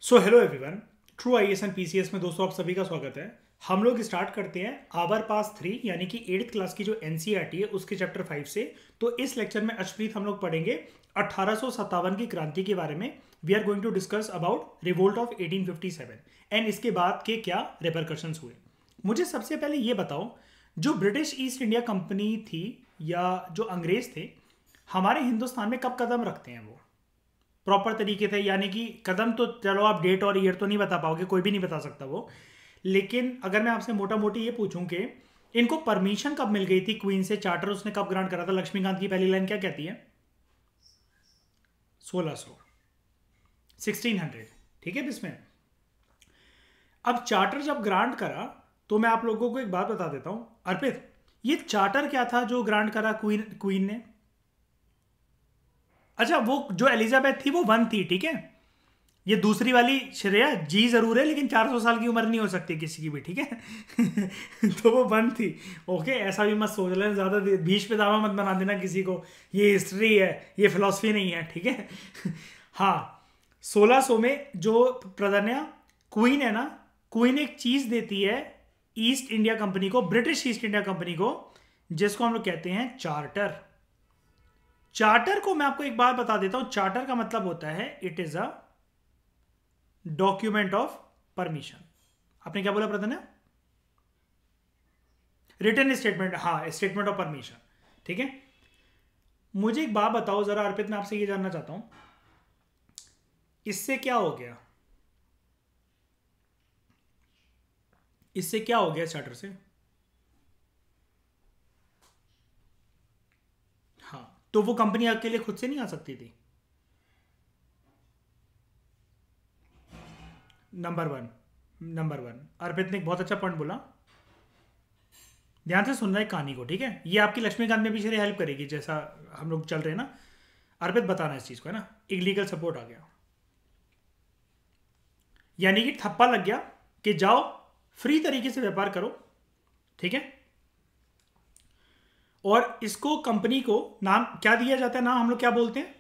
So hello everyone, true IAS and PCS में दोस्तों आप सभी का स्वागत है। हम लोग स्टार्ट करते हैं आवर पास 3 यानी कि 8th क्लास की जो एनसीईआरटी है उसके चैप्टर 5 से। तो इस लेक्चर में अर्शप्रीत हम लोग पढ़ेंगे 1857 की क्रांति के बारे में। We are going to discuss about revolt of 1857 and इसके बाद के क्या रिपरकशंस हुए। मुझे सबसे पहले ये बताओ, जो ब्रिटिश ईस्ट इंडिया कंपनी थी या जो अंग्रेज थे हमारे हिंदुस्तान में कब कदम रखते हैं वो प्रॉपर तरीके से, यानी कि कदम तो चलो आप डेट और ईयर तो नहीं बता पाओगे, कोई भी नहीं बता सकता वो, लेकिन अगर मैं आपसे मोटा मोटी ये पूछूं कि इनको परमिशन कब मिल गई थी क्वीन से, चार्टर उसने कब ग्रांट करा था। लक्ष्मीकांत की पहली लाइन क्या कहती है? 1600, 1600, ठीक है इसमें। अब चार्टर जब ग्रांट करा तो मैं आप लोगों को एक बात बता देता हूं। अर्पित, ये चार्टर क्या था जो ग्रांट करा क्वीन ने? अच्छा, वो जो एलिजाबेथ थी वो 1 थी, ठीक है। ये दूसरी वाली श्रेया जी जरूर है, लेकिन 400 साल की उम्र नहीं हो सकती किसी की भी, ठीक है। तो वो 1 थी। ओके, ऐसा भी मत सोच लेना, ज्यादा भीष पे दावा मत बना देना किसी को। ये हिस्ट्री है, ये फिलॉसफी नहीं है, ठीक है। हाँ, 1600 में जो प्रधान्या क्वीन है ना, क्वीन एक चीज देती है ईस्ट इंडिया कंपनी को, ब्रिटिश ईस्ट इंडिया कंपनी को, जिसको हम लोग कहते हैं चार्टर। चार्टर को मैं आपको एक बात बता देता हूं, चार्टर का मतलब होता है it is a document of permission. आपने क्या बोला प्रधान? रिटन स्टेटमेंट, हाँ, स्टेटमेंट ऑफ परमिशन, ठीक है। मुझे एक बात बताओ जरा अर्पित, मैं आपसे ये जानना चाहता हूं, इससे क्या हो गया? इससे क्या हो गया चार्टर से? हाँ, तो वो कंपनी अकेले खुद से नहीं आ सकती थी। नंबर वन, अर्पित ने एक बहुत अच्छा पॉइंट बोला। ध्यान से सुनना है कहानी को, ठीक है। ये आपकी लक्ष्मीकांत में भी शेयर हेल्प करेगी, जैसा हम लोग चल रहे हैं ना। अर्पित बताना इस चीज को, है ना। एक लीगल सपोर्ट आ गया, यानी कि थप्पा लग गया कि जाओ फ्री तरीके से व्यापार करो, ठीक है। और इसको कंपनी को नाम क्या दिया जाता है? नाम हम लोग क्या बोलते हैं?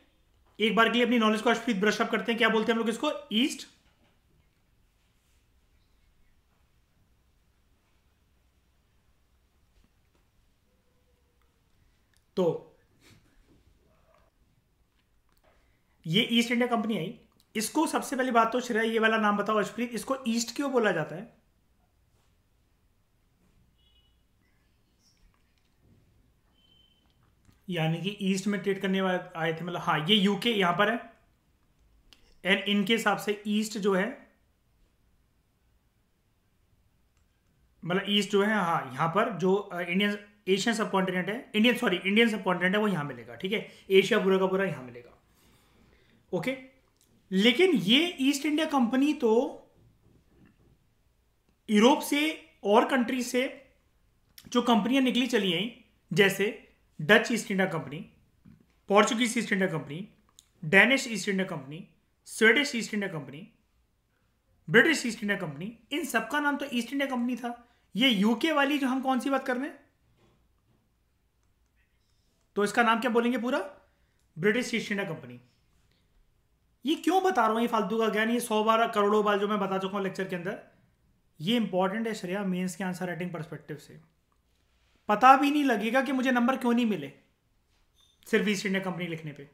एक बार के लिए अपनी नॉलेज को अर्शप्रीत ब्रश अप करते हैं। क्या बोलते हैं हम लोग इसको? ईस्ट तो ये ईस्ट इंडिया कंपनी आई। इसको सबसे पहली बात तो श्रेया ये वाला नाम बताओ अर्शप्रीत, इसको ईस्ट क्यों बोला जाता है? यानी कि ईस्ट में ट्रेड करने वाले आए थे, मतलब हाँ, ये यूके यहां पर है एंड इनके हिसाब से ईस्ट जो है, मतलब ईस्ट जो है, हाँ, यहां पर जो इंडियन एशियन सब कॉन्टिनेंट है, इंडियन सब कॉन्टिनेंट है वो यहां मिलेगा, ठीक है। एशिया पूरा का पूरा यहां मिलेगा, ओके। लेकिन ये ईस्ट इंडिया कंपनी तो यूरोप से और कंट्री से जो कंपनियां निकली चली आई, जैसे Dutch East India Company, Portuguese East India Company, Danish East India Company, Swedish East India Company, British East India Company, इन सबका नाम तो ईस्ट इंडिया कंपनी था। ये यूके वाली जो हम कौन सी बात कर रहे हैं, तो इसका नाम क्या बोलेंगे पूरा? British East India company. ये क्यों बता रहा हूं, ये फालतू का ज्ञान, ये 100 बार करोड़ों बार जो मैं बता चुका हूं लेक्चर के अंदर। ये इंपॉर्टेंट है श्रेया, मेंस के आंसर राइटिंग परस्पेक्टिव से। पता भी नहीं लगेगा कि मुझे नंबर क्यों नहीं मिले सिर्फ ईस्ट इंडिया कंपनी लिखने पे।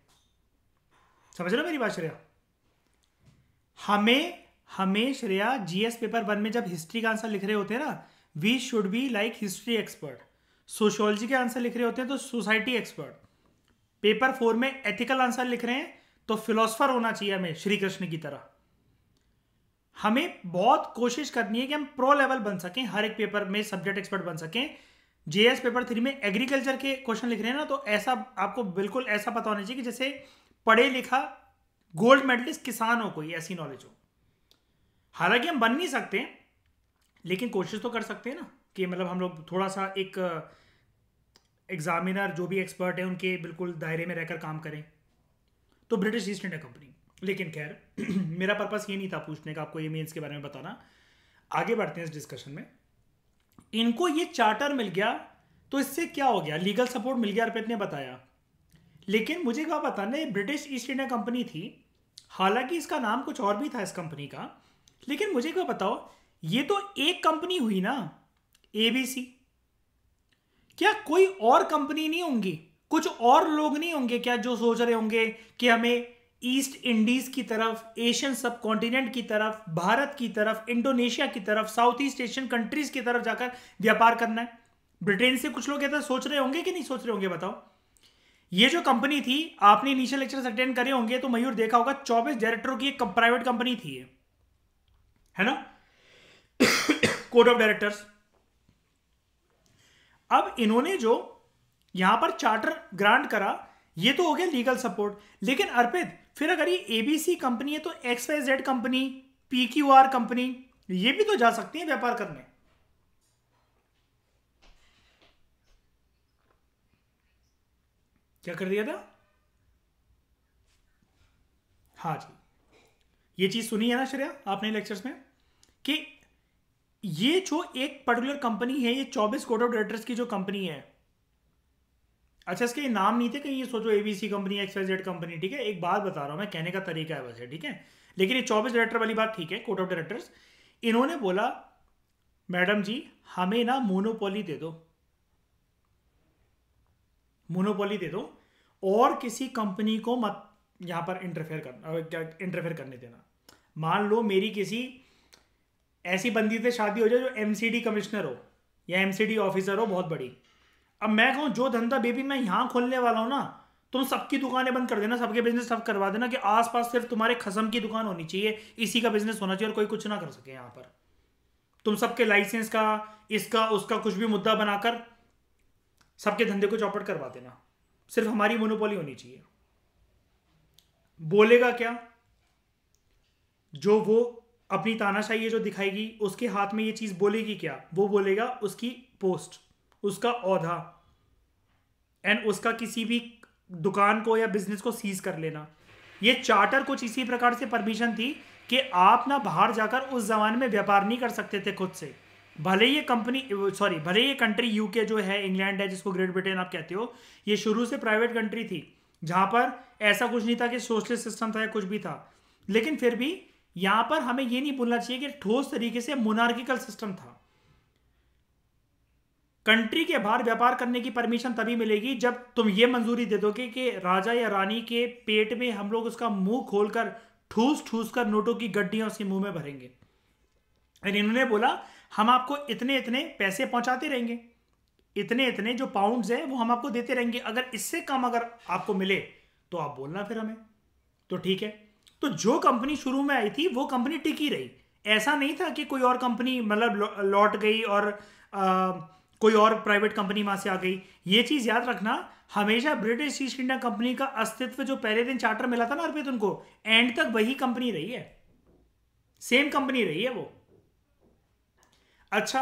समझ रहे हो मेरी बात श्रेया? हमें श्रेया जीएस पेपर 1 में जब हिस्ट्री का आंसर लिख रहे होते हैं ना, we should be like history expert. Sociology के आंसर लिख रहे होते हैं तो सोसाइटी एक्सपर्ट। पेपर 4 में एथिकल आंसर लिख रहे हैं तो फिलोसफर होना चाहिए हमें, श्री कृष्ण की तरह। हमें बहुत कोशिश करनी है कि हम प्रो लेवल बन सकें, हर एक पेपर में सब्जेक्ट एक्सपर्ट बन सकें। जेएस पेपर 3 में एग्रीकल्चर के क्वेश्चन लिख रहे हैं ना, तो ऐसा आपको बिल्कुल ऐसा पता होना चाहिए कि जैसे पढ़े लिखा गोल्ड मेडलिस्ट किसान हो, कोई ऐसी नॉलेज हो। हालांकि हम बन नहीं सकते, लेकिन कोशिश तो कर सकते हैं ना, कि मतलब हम लोग थोड़ा सा एक एग्जामिनर जो भी एक्सपर्ट है उनके बिल्कुल दायरे में रहकर काम करें। तो ब्रिटिश ईस्ट इंडिया कंपनी, लेकिन खैर मेरा पर्पस ये नहीं था पूछने का आपको ये मेंस के बारे में बताना। आगे बढ़ते हैं इस डिस्कशन में। इनको ये चार्टर मिल गया तो इससे क्या हो गया? लीगल सपोर्ट मिल गया, अर्पित ने बताया। लेकिन मुझे क्या बताना है, ब्रिटिश ईस्ट इंडिया कंपनी थी हालांकि इसका नाम कुछ और भी था इस कंपनी का, लेकिन मुझे क्या बताओ, ये तो एक कंपनी हुई ना, एबीसी। क्या कोई और कंपनी नहीं होंगी, कुछ और लोग नहीं होंगे क्या जो सोच रहे होंगे कि हमें ईस्ट इंडीज की तरफ, एशियन सब कॉन्टिनेंट की तरफ, भारत की तरफ, इंडोनेशिया की तरफ, साउथ ईस्ट एशियन कंट्रीज की तरफ जाकर व्यापार करना है? ब्रिटेन से कुछ लोग ऐसा सोच रहे होंगे कि नहीं सोच रहे होंगे बताओ? ये जो कंपनी थी, आपने इनिशियल लेक्चर्स अटेंड करे होंगे तो मयूर देखा होगा, 24 डायरेक्टरों की एक प्राइवेट कंपनी थी ये, है ना, कोड ऑफ डायरेक्टर्स। अब इन्होंने जो यहां पर चार्टर ग्रांट करा, ये तो हो गया लीगल सपोर्ट। लेकिन अर्पित, फिर अगर ये एबीसी कंपनी है तो XYZ कंपनी, PQR कंपनी, ये भी तो जा सकती है व्यापार करने। क्या कर दिया था? हाँ जी, ये चीज सुनी है ना श्रेया आपने लेक्चर्स में, कि ये जो एक पर्टिकुलर कंपनी है, ये 24 कोड ऑफ डायरेक्टर्स की जो कंपनी है, अच्छा इसके नाम नहीं थे कहीं, ये सोचो एबीसी कंपनी, XYZ कंपनी, ठीक है, एक बात बता रहा हूं मैं, कहने का तरीका है वैसे, ठीक है, लेकिन ये 24 डायरेक्टर वाली बात ठीक है, कोड ऑफ डायरेक्टर्स। इन्होंने बोला मैडम जी हमें ना मोनोपोली दे दो, मोनोपोली दे दो, और किसी कंपनी को मत यहां पर इंटरफेयर करने देना। मान लो मेरी किसी ऐसी बंदी से शादी हो जाए जो MCD कमिश्नर हो या MCD ऑफिसर हो बहुत बड़ी, अब मैं कहूं जो धंधा बेबी मैं यहां खोलने वाला हूं ना, तुम सबकी दुकानें बंद कर देना, सबके बिजनेस सब करवा देना, कि आसपास सिर्फ तुम्हारे खसम की दुकान होनी चाहिए, इसी का बिजनेस होना चाहिए और कोई कुछ ना कर सके यहां पर। तुम सबके लाइसेंस का, इसका उसका कुछ भी मुद्दा बनाकर सबके धंधे को चौपट करवा देना, सिर्फ हमारी मोनोपोली होनी चाहिए। बोलेगा क्या? जो वो अपनी तानाशाही जो दिखाएगी, उसके हाथ में ये चीज बोलेगी क्या? वो बोलेगा उसकी पोस्ट, उसका औहदा, एंड उसका किसी भी दुकान को या बिजनेस को सीज कर लेना। ये चार्टर कुछ इसी प्रकार से परमिशन थी कि आप ना बाहर जाकर उस जमाने में व्यापार नहीं कर सकते थे खुद से। भले ये कंपनी, सॉरी, भले ये कंट्री यूके जो है, इंग्लैंड है जिसको ग्रेट ब्रिटेन आप कहते हो, ये शुरू से प्राइवेट कंट्री थी जहां पर ऐसा कुछ नहीं था कि सोशलिस्ट सिस्टम था या कुछ भी था, लेकिन फिर भी यहां पर हमें ये नहीं भूलना चाहिए कि ठोस तरीके से मोनार्किकल सिस्टम था। कंट्री के बाहर व्यापार करने की परमिशन तभी मिलेगी जब तुम ये मंजूरी दे दोगे कि राजा या रानी के पेट में हम लोग उसका मुंह खोलकर ठूस ठूस कर नोटों की गड्डियां उसके मुंह में भरेंगे। और इन्होंने बोला हम आपको इतने इतने पैसे पहुंचाते रहेंगे, इतने इतने जो पाउंड्स है वो हम आपको देते रहेंगे, अगर इससे कम अगर आपको मिले तो आप बोलना फिर हमें। तो ठीक है, तो जो कंपनी शुरू में आई थी वो कंपनी टिकी रही। ऐसा नहीं था कि कोई और कंपनी मतलब लौट गई और कोई और प्राइवेट कंपनी वहां से आ गई। ये चीज याद रखना, हमेशा ब्रिटिश ईस्ट इंडिया कंपनी का अस्तित्व, जो पहले दिन चार्टर मिला था ना अर्पित उनको, एंड तक वही कंपनी रही है, सेम कंपनी रही है वो। अच्छा,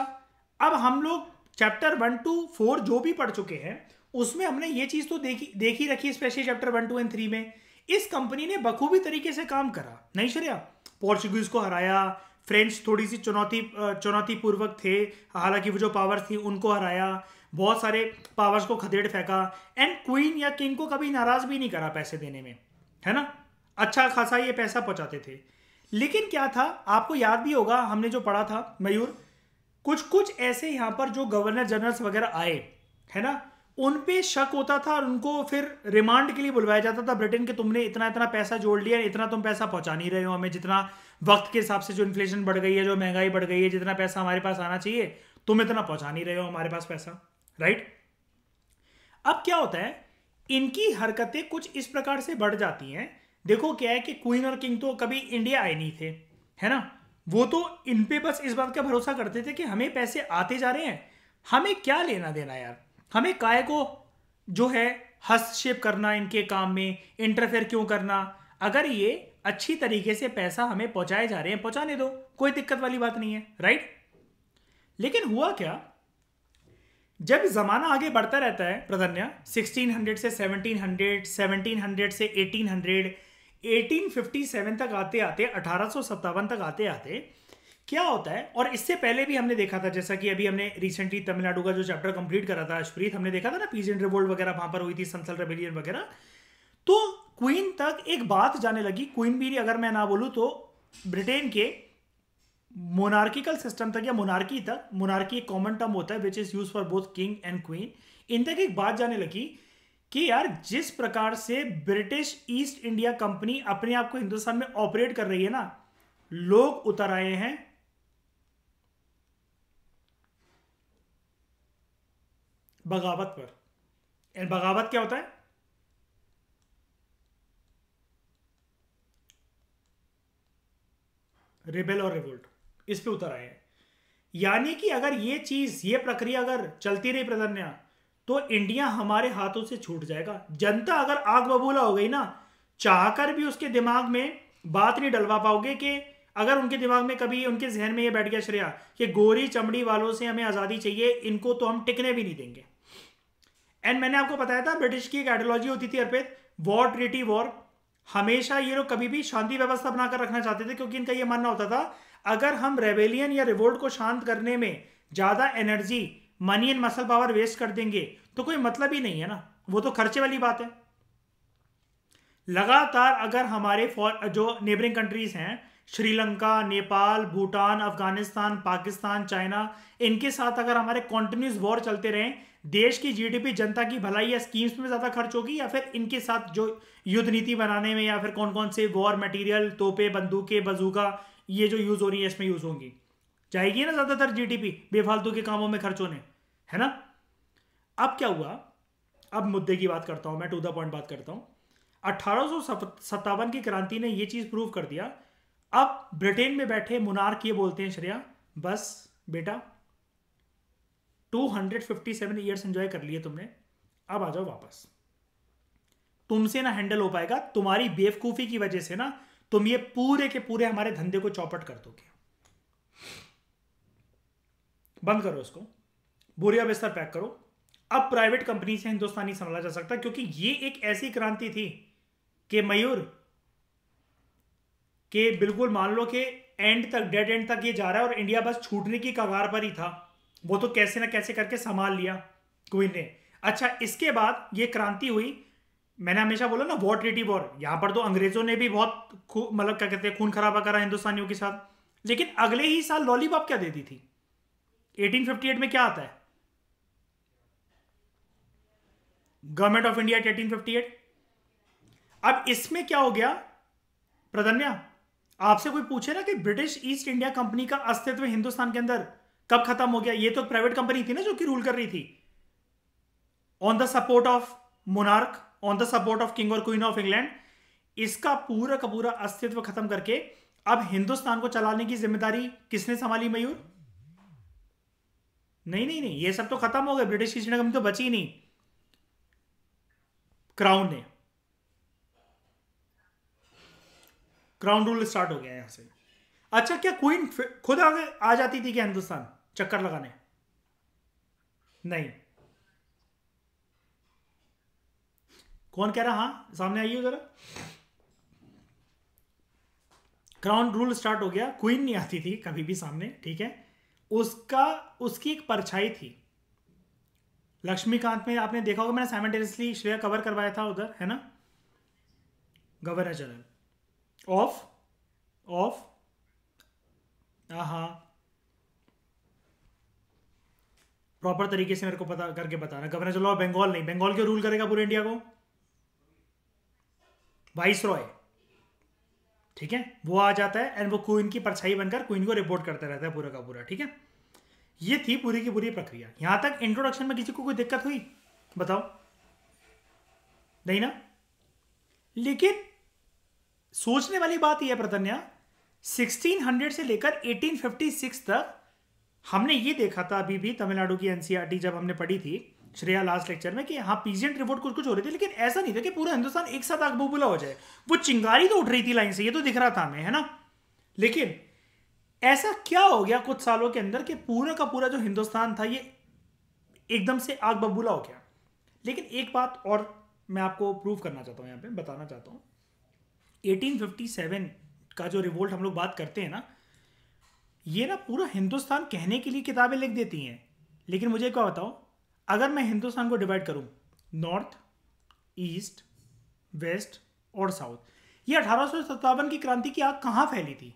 अब हम लोग चैप्टर 1 to 4 जो भी पढ़ चुके हैं उसमें हमने ये चीज तो देखी रखी, स्पेशली चैप्टर 1, 2 एंड 3 में इस कंपनी ने बखूबी तरीके से काम करा, नहीं श्रेया? पोर्चुगीज को हराया, फ्रेंच थोड़ी सी चुनौतीपूर्वक थे, हालांकि वो जो पावर्स थी उनको हराया, बहुत सारे पावर्स को खदेड़ फेंका, एंड क्वीन या किंग को कभी नाराज भी नहीं करा पैसे देने में, है ना, अच्छा खासा ये पैसा पहुंचाते थे। लेकिन क्या था, आपको याद भी होगा हमने जो पढ़ा था मयूर, कुछ कुछ ऐसे यहां पर जो गवर्नर जनरल्स वगैरह आए, है ना, उन पे शक होता था और उनको फिर रिमांड के लिए बुलवाया जाता था ब्रिटेन के, तुमने इतना इतना पैसा जोड़ लिया, इतना तुम पैसा पहुंचा नहीं रहे हो हमें, जितना वक्त के हिसाब से जो इन्फ्लेशन बढ़ गई है, जो महंगाई बढ़ गई है, जितना पैसा हमारे पास आना चाहिए तुम इतना पहुंचा नहीं रहे हो हमारे पास पैसा, राइट? अब क्या होता है, इनकी हरकतें कुछ इस प्रकार से बढ़ जाती हैं। देखो क्या है कि क्वीन और किंग तो कभी इंडिया आए नहीं थे, है ना, वो तो इन पे बस इस बात का भरोसा करते थे कि हमें पैसे आते जा रहे हैं, हमें क्या लेना देना यार, हमें काय को जो है हस्तक्षेप करना, इनके काम में इंटरफेयर क्यों करना, अगर ये अच्छी तरीके से पैसा हमें पहुंचाए जा रहे हैं पहुंचाने दो, कोई दिक्कत वाली बात नहीं है, राइट? लेकिन हुआ क्या, जब जमाना आगे बढ़ता रहता है प्रधन्या, 1600 से 1700, 1700 से 1800, 1857 तक आते आते, 1857 तक आते आते क्या होता है, और इससे पहले भी हमने देखा था, जैसा कि अभी हमने रिसेंटली तमिलनाडु का जो चैप्टर कंप्लीट करा था अशप्रीत, हमने देखा था ना पीजेंट रिवोल्ट वगैरह वहां पर हुई थी, संथल रेबेलियन वगैरह। तो क्वीन तक एक बात जाने लगी, क्वीन भी अगर मैं ना बोलूं तो ब्रिटेन के मोनार्किकल सिस्टम तक या मोनार्की तक, मोनार्की एक कॉमन टर्म होता है which is use for both king and queen, इन तक एक बात जाने लगी कि यार जिस प्रकार से ब्रिटिश ईस्ट इंडिया कंपनी अपने आप को हिंदुस्तान में ऑपरेट कर रही है ना, लोग उतर आए हैं बगावत पर। एंड बगावत क्या होता है? रिबेल और रिवोल्ट, इस पे उतर आए हैं। यानी कि अगर ये चीज, ये प्रक्रिया अगर चलती रही प्रधन्या, तो इंडिया हमारे हाथों से छूट जाएगा। जनता अगर आग बबूला हो गई ना, चाहकर भी उसके दिमाग में बात नहीं डलवा पाओगे कि अगर उनके दिमाग में कभी उनके जहन में ये बैठ गया श्रेया कि गोरी चमड़ी वालों से हमें आज़ादी चाहिए, इनको तो हम टिकने भी नहीं देंगे। एंड मैंने आपको बताया था ब्रिटिश की एक आइडियोलॉजी होती थी अर्पित, वॉर ट्रीटी वॉर। हमेशा ये लोग कभी भी शांति व्यवस्था बनाकर रखना चाहते थे, क्योंकि इनका ये मानना होता था अगर हम रेबेलियन या रिवोल्ट को शांत करने में ज्यादा energy, money and muscle power waste कर देंगे तो कोई मतलब ही नहीं है ना, वो तो खर्चे वाली बात है। लगातार अगर हमारे जो नेबरिंग कंट्रीज हैं, श्रीलंका, नेपाल, भूटान, अफगानिस्तान, पाकिस्तान, चाइना, इनके साथ अगर हमारे कॉन्टिन्यूस वॉर चलते रहें, देश की जीडीपी, जनता की भलाई या स्कीम्स में ज्यादा खर्च होगी, या फिर इनके साथ जो युद्ध नीति बनाने में, या फिर कौन कौन से वॉर मटेरियल, तोपे, बंदूकें, बजूका ये जो यूज हो रही है इसमें यूज होंगी, जाएगी ना ज्यादातर जीडीपी बेफालतू के कामों में खर्च होने, है ना। अब क्या हुआ, अब मुद्दे की बात करता हूं मैं, टू द पॉइंट बात करता हूं। 1857 की क्रांति ने यह चीज प्रूव कर दिया। अब ब्रिटेन में बैठे मुनार्क ये बोलते हैं श्रेया, बस बेटा 257 ईयर्स एंजॉय कर लिए तुमने, अब आ जाओ वापस। तुमसे ना हैंडल हो पाएगा, तुम्हारी बेवकूफी की वजह से ना तुम ये पूरे के पूरे हमारे धंधे को चौपट कर दोगे, बंद करो इसको, बोरिया बिस्तर पैक करो। अब प्राइवेट कंपनी से हिंदुस्तानी संभाला जा सकता, क्योंकि ये एक ऐसी क्रांति थी कि मयूर के बिल्कुल मान लो कि एंड तक, डेड एंड तक ये जा रहा है और इंडिया बस छूटने की कगार पर ही था। वो तो कैसे ना कैसे करके संभाल लिया क्वीन ने। अच्छा, इसके बाद ये क्रांति हुई, मैंने हमेशा बोला ना वॉर ट्रीटी वॉर, यहां पर तो अंग्रेजों ने भी बहुत मतलब क्या कहते हैं खून खराबा करा हिंदुस्तानियों के साथ, लेकिन अगले ही साल लॉलीपॉप क्या देती थी। 1858 में क्या आता है, गवर्नमेंट ऑफ इंडिया 1858। अब इसमें क्या हो गया प्रधन्या, आपसे कोई पूछे ना कि ब्रिटिश ईस्ट इंडिया कंपनी का अस्तित्व हिंदुस्तान के अंदर कब खत्म हो गया। ये तो प्राइवेट कंपनी थी ना जो कि रूल कर रही थी on the support of monarch, on the support of king और क्वीन ऑफ इंग्लैंड। इसका पूरा का पूरा अस्तित्व खत्म करके अब हिंदुस्तान को चलाने की जिम्मेदारी किसने संभाली मयूर? नहीं नहीं नहीं, ये सब तो खत्म हो गए, ब्रिटिश ईस्ट इंडिया कंपनी तो बची नहीं, क्राउन ने, क्राउन रूल स्टार्ट हो गया यहां से। अच्छा, क्या क्वीन खुद आगे आ जाती थी क्या हिंदुस्तान चक्कर लगाने? नहीं। कौन कह रहा? हाँ सामने आइए जरा। क्राउन रूल स्टार्ट हो गया, क्वीन नहीं आती थी कभी भी सामने, ठीक है। उसकी एक परछाई थी। लक्ष्मीकांत में आपने देखा होगा, मैंने साइमल्टेनियसली श्रेया कवर करवाया था उधर, है ना, गवर्नर जनरल ऑफ हाँ, प्रॉपर तरीके से मेरे को पता करके बताना। गवर्नर जनरल ऑफ बंगाल नहीं, बंगाल के रूल करेगा पूरे इंडिया को वाइस रॉय, ठीक है, वो आ जाता है एंड वो क्वीन की परछाई बनकर क्वीन को रिपोर्ट करता रहता है पूरा का पूरा, ठीक है। ये थी पूरी की पूरी प्रक्रिया। यहां तक इंट्रोडक्शन में किसी को कोई दिक्कत हुई बताओ? नहीं ना। लेकिन सोचने वाली बात यह है प्रतन्या, 1600 से लेकर 1856 तक हमने ये देखा था, अभी भी तमिलनाडु की एनसीईआरटी जब हमने पढ़ी थी श्रेया लास्ट लेक्चर में, कि हाँ पीजेंट रिपोर्ट कुछ कुछ हो रही थी, लेकिन ऐसा नहीं था कि पूरा हिंदुस्तान एक साथ आग बबूला हो जाए। वो चिंगारी तो उठ रही थी लाइन से, ये तो दिख रहा था हमें, है ना। लेकिन ऐसा क्या हो गया कुछ सालों के अंदर कि पूरा का पूरा जो हिंदुस्तान था ये एकदम से आग बबूला हो गया। लेकिन एक बात और मैं आपको प्रूव करना चाहता हूं, यहां पे बताना चाहता हूं, 1857 का जो रिवोल्ट हम लोग बात करते हैं ना, ये ना पूरा हिंदुस्तान कहने के लिए किताबें लिख देती हैं, लेकिन मुझे क्या बताओ, अगर मैं हिंदुस्तान को डिवाइड करूं नॉर्थ, ईस्ट, वेस्ट, और साउथ। ये 1857 की क्रांति की आग कहां फैली थी?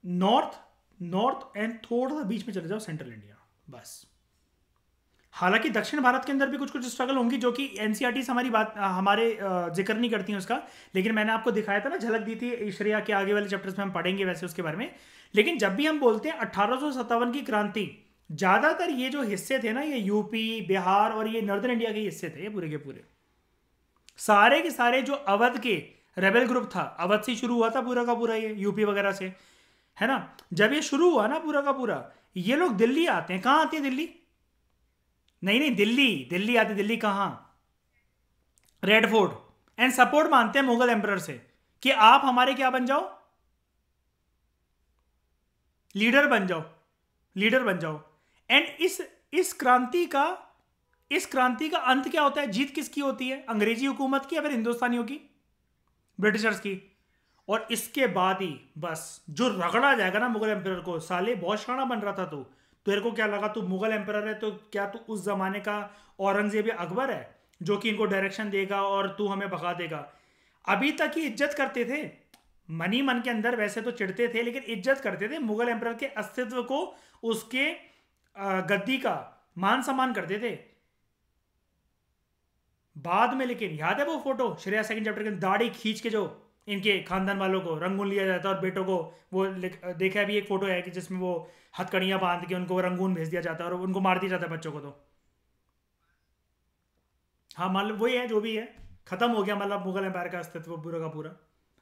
नॉर्थ, नॉर्थ एंड थोड़ा सा बीच में चले जाओ, सेंट्रल इंडिया, बस। हालांकि दक्षिण भारत के अंदर भी कुछ कुछ स्ट्रगल होंगी जो कि एनसीईआरटी हमारी बात हमारे जिक्र नहीं करती हैं उसका, लेकिन मैंने आपको दिखाया था ना, झलक दी थी श्रेया के आगे वाले चैप्टर्स में हम पढ़ेंगे वैसे उसके बारे में। लेकिन जब भी हम बोलते हैं 1857 की क्रांति, ज्यादातर ये जो हिस्से थे ना, ये यूपी, बिहार और ये नॉर्दर्न इंडिया के हिस्से थे पूरे के पूरे। सारे के सारे जो अवध के रेबल ग्रुप था, अवध से शुरू हुआ था पूरा का पूरा, ये यूपी वगैरह से, है ना। जब ये शुरू हुआ ना पूरा का पूरा, ये लोग दिल्ली आते हैं। कहां आते हैं? दिल्ली नहीं नहीं, दिल्ली, दिल्ली आते। दिल्ली कहां? Red fort. एंड सपोर्ट मांगते हैं मुगल एम्परर से कि आप हमारे क्या बन जाओ, लीडर बन जाओ, लीडर बन जाओ। एंड इस क्रांति का अंत क्या होता है? जीत किसकी होती है? अंग्रेजी हुकूमत की या फिर हिंदुस्तानियों की, ब्रिटिशर्स की। और इसके बाद ही बस जो रगड़ा जाएगा ना मुगल एम्परर को, साले बहुत शाना बन रहा था तू, तेरे को क्या लगा तू मुगल एम्परर है तो क्या तू उस जमाने का औरंगजेब अकबर है जो कि इनको डायरेक्शन देगा और तू हमें भगा देगा? अभी तक ही इज्जत करते थे, मनी मन के अंदर वैसे तो चिढ़ते थे, लेकिन इज्जत करते थे मुगल एम्परर के अस्तित्व को, उसके गद्दी का मान सम्मान करते थे। बाद में लेकिन याद है वो फोटो श्रेया सेकंड चैप्टर के दाढ़ी खींच के जो इनके खानदान वालों को रंगून लिया जाता है और बेटों को वो देखा भी, एक फोटो है कि जिसमें वो हथकड़ियां बांध के उनको रंगून भेज दिया जाता है और उनको मार दिया जाता है बच्चों को। तो हाँ, मतलब वही है जो भी है, खत्म हो गया मतलब मुगल एम्पायर का अस्तित्व पूरा का पूरा।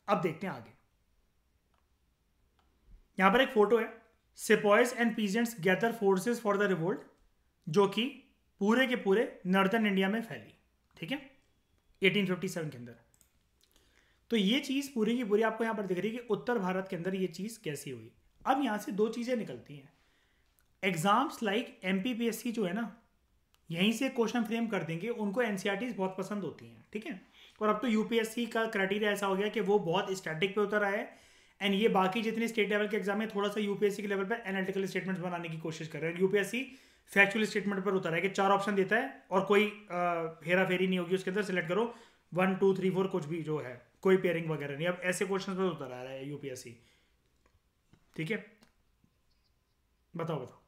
अब देखते हैं आगे। यहां पर एक फोटो है, sepoys and peasants gather forces for the revolt, जो कि पूरे के पूरे नॉर्दर्न इंडिया में फैली, ठीक है, 1857 के अंदर। तो ये चीज पूरी की पूरी आपको यहां पर दिख रही है कि उत्तर भारत के अंदर ये चीज कैसी हुई। अब यहां से दो चीजें निकलती हैं। एग्जाम्स लाइक एमपीपीएससी जो है ना, यहीं से क्वेश्चन फ्रेम कर देंगे, उनको एनसीईआरटी बहुत पसंद होती हैं, ठीक है। और अब तो यूपीएससी का क्राइटेरिया ऐसा हो गया कि वो बहुत स्टैटिक पे उतर आया है, एंड ये बाकी जितने स्टेट लेवल के एग्जाम है थोड़ा सा यूपीएससी के लेवल पर एनालिटिकल स्टेटमेंट्स बनाने की कोशिश कर रहे हैं। यूपीएससी फैक्चुअल स्टेटमेंट पर उतर है कि 4 ऑप्शन देता है और कोई हेरा फेरी नहीं होगी उसके अंदर, सिलेक्ट करो 1 2 3 4 कुछ भी जो है, कोई पेयरिंग वगैरह नहीं। अब ऐसे क्वेश्चन पर उतर आ रहा है यूपीएससी, ठीक है। बताओ बताओ।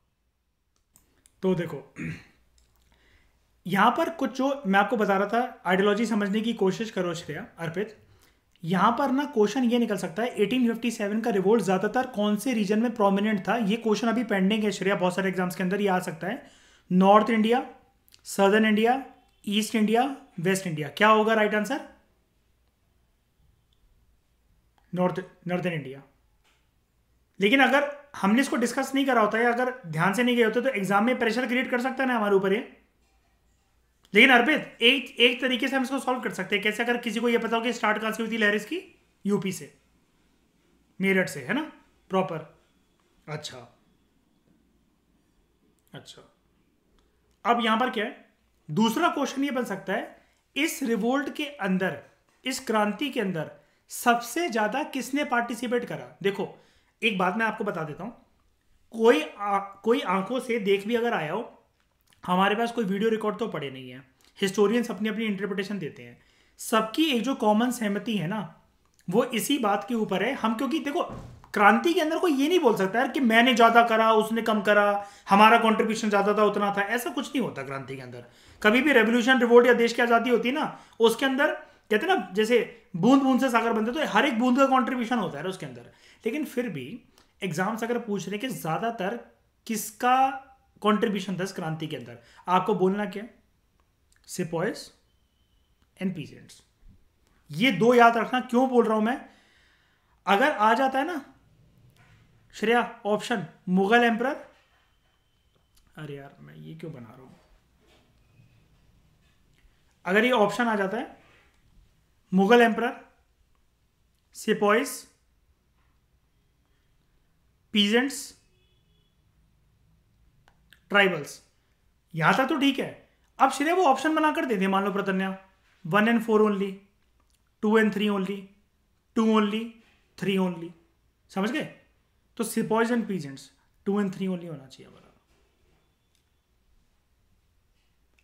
तो देखो यहां पर कुछ जो मैं आपको बता रहा था, आइडियोलॉजी समझने की कोशिश करो श्रेया, अर्पित। यहां पर ना क्वेश्चन ये निकल सकता है 1857 का रिवोल्ट ज्यादातर कौन से रीजन में प्रोमिनेंट था। ये क्वेश्चन अभी पेंडिंग है श्रेया, बहुत सारे एग्जाम्स के अंदर ये आ सकता है। North India, southern India, east India, waste India, क्या होगा राइट आंसर? Northern India. लेकिन अगर हमने इसको डिस्कस नहीं करा होता है, अगर ध्यान से नहीं गए होते, तो एग्जाम में प्रेशर क्रिएट कर सकता है ना हमारे ऊपर ये। लेकिन अर्पित एक तरीके से हम इसको सॉल्व कर सकते हैं। कैसे? अगर किसी को यह पता हो कि स्टार्ट कहां से हुई थी लहर इसकी, यूपी से, मेरठ से, है ना, प्रॉपर। अच्छा अच्छा, अब यहां पर क्या है, दूसरा क्वेश्चन ये बन सकता है, इस रिवोल्ट के अंदर, इस क्रांति के अंदर सबसे ज्यादा किसने पार्टिसिपेट करा। देखो एक बात मैं आपको बता देता हूं, कोई आंखों से देख भी अगर आया हो, हमारे पास कोई वीडियो रिकॉर्ड तो पड़े नहीं है, हिस्टोरियंस अपनी अपनी इंटरप्रिटेशन देते हैं, सबकी एक जो कॉमन सहमति है ना, वो इसी बात के ऊपर है। हम क्योंकि देखो क्रांति के अंदर कोई ये नहीं बोल सकता यार कि मैंने ज्यादा करा, उसने कम करा, हमारा कंट्रीब्यूशन ज्यादा था, उतना था, ऐसा कुछ नहीं होता क्रांति के अंदर। कभी भी रेवोल्यूशन, रिवोल्ट या देश की आजादी होती है ना, उसके अंदर कहते हैं ना, जैसे बूंद बूंद से सागर बनते, तो हर एक बूंद का कॉन्ट्रीब्यूशन होता है उसके अंदर। लेकिन फिर भी एग्जाम्स अगर पूछ रहे कि ज्यादातर किसका कंट्रीब्यूशन था इस क्रांति के अंदर, आपको बोलना क्या? Sepoys and peasants. ये दो याद रखना। क्यों बोल रहा हूं मैं? अगर आ जाता है ना श्रेया ऑप्शन मुगल एम्परर, अरे यार मैं ये क्यों बना रहा हूं, अगर ये ऑप्शन आ जाता है Mughal emperor, sepoys, peasants, tribals, यहां तक तो ठीक है। अब श्रेय वो ऑप्शन बनाकर दे दे, मान लो प्रतन्या 1 and 4 only, 2 and 3 only, 2 only, 3 only, समझ गए? तो sepoys and peasants 2 and 3 only होना चाहिए हमारा।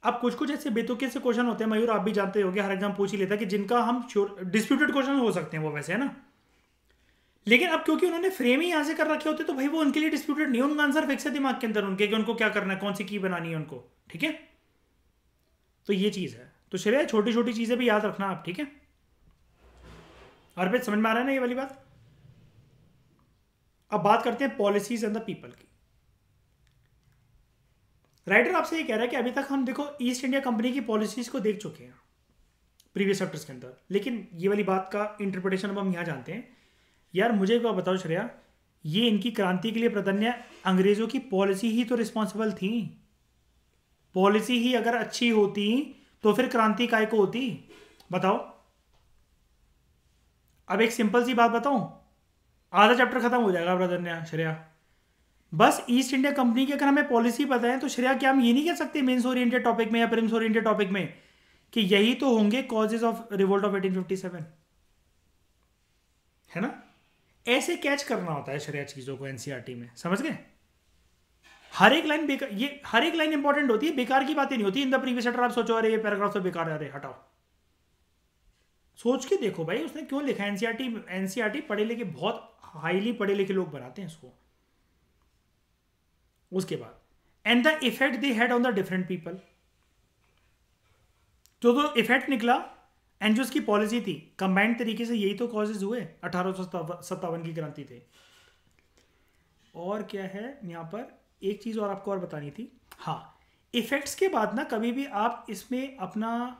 अब कुछ कुछ ऐसे बेतुके से क्वेश्चन होते हैं मयूर, आप भी जानते होंगे, हर एग्जाम पूछ ही लेता है कि जिनका हम डिस्प्यूटेड क्वेश्चन हो सकते हैं वो, वैसे है ना। लेकिन अब क्योंकि उन्होंने फ्रेम ही यहां से कर रखे होते तो भाई वो उनके लिए डिस्प्यूटेड नहीं, उनका आंसर फिक्स है दिमाग के अंदर उनके कि उनको क्या करना है, कौन सी की बनानी है उनको, ठीक है। तो ये चीज है, तो श्रेया छोटी छोटी चीजें भी याद रखना आप, ठीक है। अर्पित समझ में आ रहा है ना ये वाली बात। अब बात करते हैं पॉलिसीज एंड द पीपल की। राइटर आपसे ये कह रहा है कि अभी तक हम देखो ईस्ट इंडिया कंपनी की पॉलिसीज को देख चुके हैं प्रीवियस चैप्टर्स के अंदर, लेकिन ये वाली बात का इंटरप्रिटेशन अब हम यहां जानते हैं। यार मुझे क्या बताओ श्रेया, ये इनकी क्रांति के लिए प्रधान्य अंग्रेजों की पॉलिसी ही तो रिस्पॉन्सिबल थी। पॉलिसी ही अगर अच्छी होती तो फिर क्रांति काय को होती, बताओ। अब एक सिंपल सी बात बताऊं, आधा चैप्टर खत्म हो जाएगा प्रधान्य श्रेया। बस ईस्ट इंडिया कंपनी की अगर हमें पॉलिसी पता है तो श्रेया क्या हम ये नहीं कह सकते मेंस ओरिएंटेड टॉपिक में या प्रीलिम्स ओरिएंटेड टॉपिक में कि यही तो होंगे कॉजेज ऑफ रिवोल्ट ऑफ 1857, है ना। ऐसे कैच करना होता है श्रेया चीजों को एनसीईआरटी में, समझ गए। हर एक लाइन बेकार, ये हर एक लाइन इंपॉर्टेंट होती है, बेकार की बातें नहीं होती। इन द प्रीवियस चैप्टर आप सोचो अरे ये पैराग्राफ तो बेकार है, अरे हटाओ, सोच के देखो भाई उसने क्यों लिखा है। एनसीईआरटी पढ़े लिखे, बहुत हाईली पढ़े लिखे लोग बनाते हैं इसको। उसके बाद and the effect they had on the different people, तो इफेक्ट निकला एंड जो उसकी पॉलिसी थी कंबाइंड तरीके से, यही तो कॉजेज हुए 1857 की क्रांति थे। और क्या है यहाँ पर, एक चीज और आपको और बतानी थी, हाँ इफेक्ट्स के बाद ना कभी भी आप इसमें अपना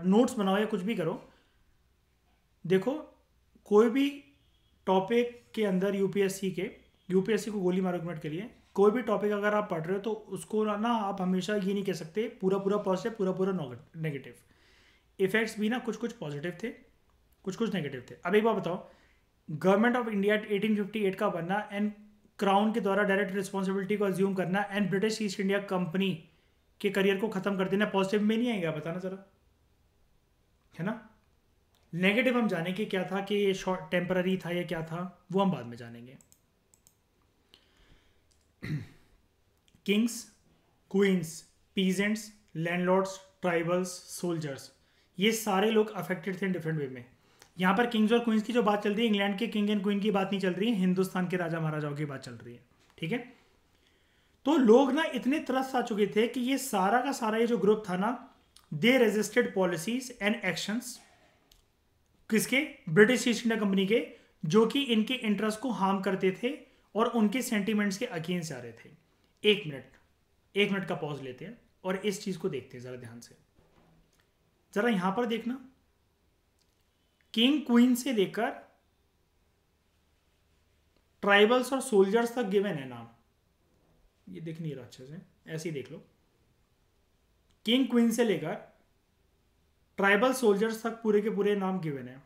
नोट्स बनाओ या कुछ भी करो। देखो कोई भी टॉपिक के अंदर यूपीएससी को गोली मारो एक मिनट के लिए, कोई भी टॉपिक अगर आप पढ़ रहे हो तो उसको ना आप हमेशा ये नहीं कह सकते पूरा पूरा पॉजिटिव पूरा पूरा नेगेटिव। इफेक्ट्स भी ना कुछ कुछ पॉजिटिव थे, कुछ कुछ नेगेटिव थे। अब एक बात बताओ, गवर्नमेंट ऑफ इंडिया 1858 का बनना एंड क्राउन के द्वारा डायरेक्ट रिस्पॉन्सिबिलिटी को अज्यूम करना and British East India company के करियर को खत्म कर देना पॉजिटिव में नहीं आएगा, बताना जरा, है ना। नेगेटिव हम जाने कि क्या था, कि ये शॉर्ट टेम्पररी था या क्या था, वो हम बाद में जानेंगे। Kings, queens, peasants, landlords, tribals, soldiers, ये सारे लोग अफेक्टेड थे डिफरेंट वे में। यहाँ पर किंग्स और क्वींस की जो बात चल रही है, इंग्लैंड के किंग एंड क्वीन की बात नहीं चल रही है, हिंदुस्तान के राजा महाराजाओं की बात चल रही है, ठीक है। तो लोग ना इतने त्रस्त आ चुके थे कि ये सारा का सारा ये जो ग्रुप था ना, दे रेजिस्टेड पॉलिसीज एंड एक्शंस किसके, ब्रिटिश ईस्ट इंडिया कंपनी के, जो कि इनके इंटरेस्ट को हार्म करते थे और उनके सेंटिमेंट्स के अगेंस्ट आ रहे थे। एक मिनट का पॉज लेते हैं और इस चीज को देखते हैं जरा ध्यान से। जरा यहां पर देखना, किंग क्वीन से लेकर ट्राइबल्स और सोल्जर्स तक गिवन है नाम, ये देख नहीं रहा अच्छे से, ऐसे ही देख लो। किंग क्वीन से लेकर ट्राइबल सोल्जर्स तक पूरे के पूरे नाम गिवन है।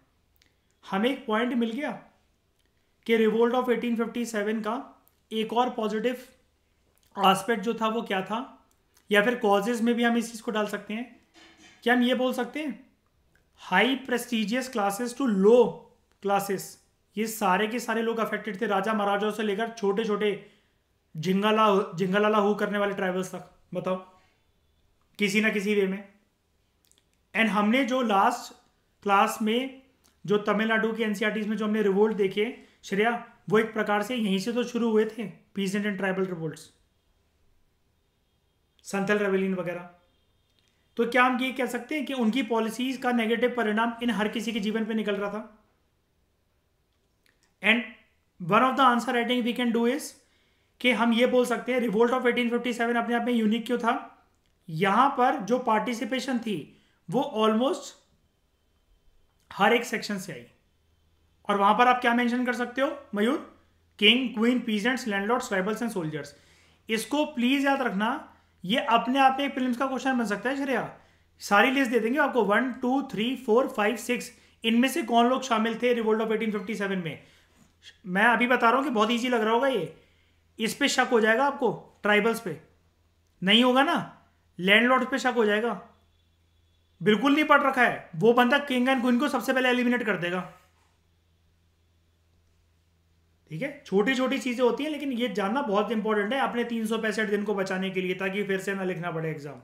हमें एक पॉइंट मिल गया कि रिवोल्ट ऑफ 1857 का एक और पॉजिटिव एस्पेक्ट जो था वो क्या था, या फिर कॉजेज में भी हम इस चीज को डाल सकते हैं। क्या हम ये बोल सकते हैं high prestigious classes to low classes, ये सारे के सारे लोग अफेक्टेड थे, राजा महाराजाओं से लेकर छोटे छोटे झिंगालाला हु करने वाले ट्राइबल्स तक, बताओ, किसी ना किसी वे में। एंड हमने जो लास्ट क्लास में जो तमिलनाडु के एनसीईआरटीज में जो हमने रिवोल्ट देखे श्रेया, वो एक प्रकार से यहीं से तो शुरू हुए थे, peasant and tribal revolts, Santhal rebellion वगैरह। तो क्या हम ये कह सकते हैं कि उनकी पॉलिसीज का नेगेटिव परिणाम इन हर किसी के जीवन पे निकल रहा था। And one of the answer I think we can do is कि हम ये बोल सकते हैं रिवोल्ट ऑफ 1857 अपने आप में यूनिक क्यों था। यहां पर जो पार्टिसिपेशन थी वो ऑलमोस्ट हर एक सेक्शन से आई, और वहां पर आप क्या मेंशन कर सकते हो मयूर, king, queen, peasants, landlords, tribals and soldiers. इसको प्लीज याद रखना, ये अपने आप में एक प्रीलिम्स का क्वेश्चन बन सकता है श्रेया। सारी लिस्ट दे देंगे आपको 1 2 3 4 5 6, इनमें से कौन लोग शामिल थे रिवोल्ट ऑफ 1857 में। मैं अभी बता रहा हूं कि बहुत ईजी लग रहा होगा ये, इस पे शक हो जाएगा आपको, ट्राइबल्स पे नहीं होगा ना, लैंडलॉर्ड्स पे शक हो जाएगा। बिल्कुल नहीं पढ़ रखा है वो बंदा किंग एंड क्वीन को सबसे पहले एलिमिनेट कर देगा, ठीक है, छोटी छोटी चीजें होती हैं, लेकिन ये जानना बहुत इंपॉर्टेंट है अपने 365 दिन को बचाने के लिए, ताकि फिर से ना लिखना पड़े एग्जाम।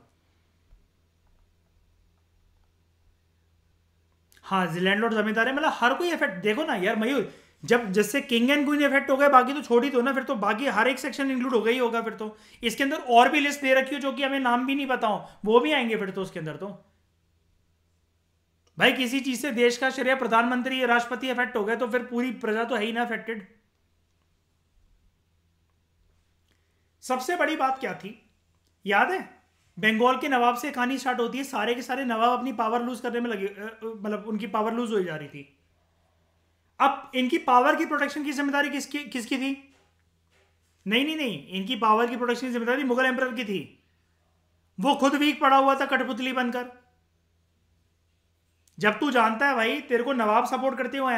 हाँ, लैंडलॉर्ड जमींदार है, मतलब हर कोई इफेक्ट, देखो ना यार मयूर, जब जैसे किंग एंड क्वीन इफेक्ट हो गए, बाकी तो छोड़ ही दो ना, फिर तो बाकी हर एक सेक्शन इंक्लूड हो गई होगा फिर तो। इसके अंदर और भी लिस्ट दे रखी हो जो कि हमें नाम भी नहीं पता हो, वो भी आएंगे फिर तो उसके अंदर तो। भाई किसी चीज से देश का श्रेय प्रधानमंत्री या राष्ट्रपति इफेक्ट हो गए तो फिर पूरी प्रजा तो है ही ना अफेक्टेड। सबसे बड़ी बात क्या थी याद है? बंगाल के नवाब से कहानी स्टार्ट होती है, सारे के सारे नवाब अपनी पावर लूज करने में लगे, मतलब उनकी पावर लूज हो जा रही थी। अब इनकी पावर की प्रोटेक्शन की जिम्मेदारी किसकी किसकी थी? नहीं नहीं नहीं, इनकी पावर की प्रोटेक्शन की जिम्मेदारी मुगल एम्परर की थी। वो खुद वीक पड़ा हुआ था कठपुतली बनकर। जब तू जानता है भाई तेरे को नवाब सपोर्ट करते हुए